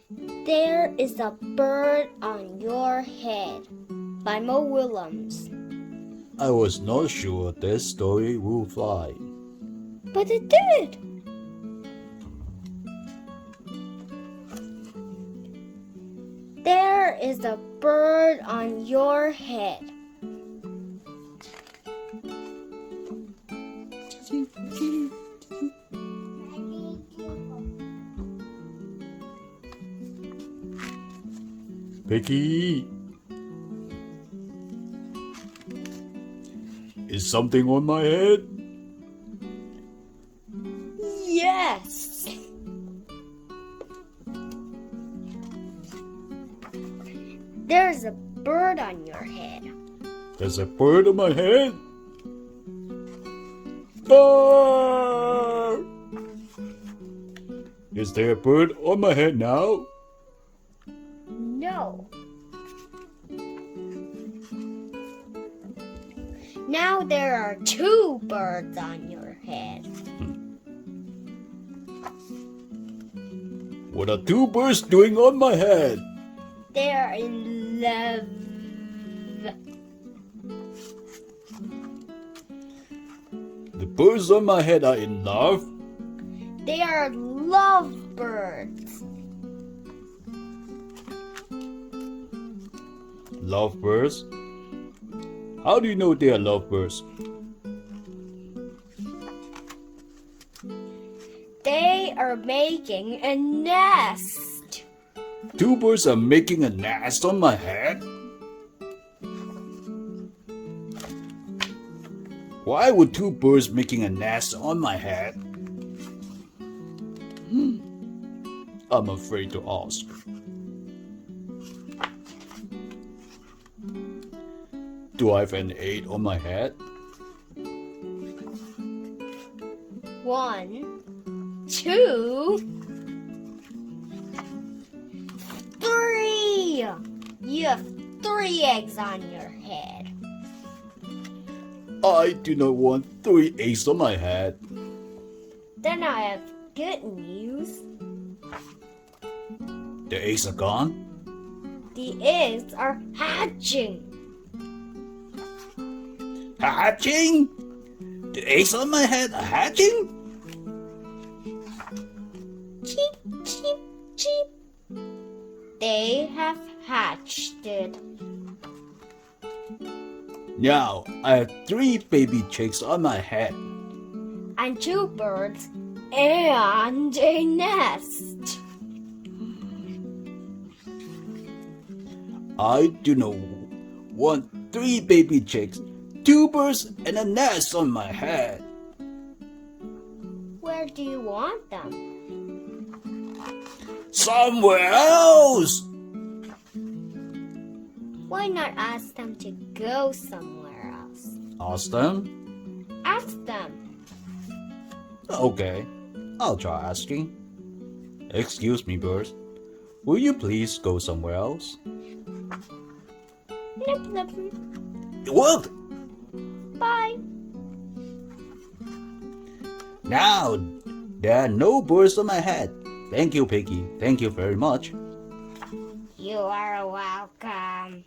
There is a bird on your head by Mo Willems. I was not sure this story would fly. But it did. There is a bird on your head. Piggy! Is something on my head? Yes. There's a bird on your head. There's a bird on my head? Bird! Is there a bird on my head now? No. Now there are two birds on your head. What are two birds doing on my head? They are in love. The birds on my head are in love? They are lovebirds. Lovebirds? How do you know they are lovebirds? They are making a nest. Two birds are making a nest on my head? Why would two birds making a nest on my head? I'm afraid to ask. Do I have an 8 on my head? 1, 2, 3. You have 3 eggs on your head. I do not want 3 eggs on my head. Then I have good news. The eggs are gone? The eggs are hatching. Hatching? The eggs on my head are hatching? Cheep, cheep, cheep. They have hatched it. Now I have 3 baby chicks on my head. And 2 birds and a nest. I do not want 3 baby chicks, 2 birds, and a nest on my head. Where do you want them? Somewhere else! Why not ask them to go somewhere else? Ask them? Ask them. Okay, I'll try asking. Excuse me, birds. Will you please go somewhere else? Nip, nip. What? Bye. Now, there are no birds on my head. Thank you, Piggy. Thank you very much. You are welcome.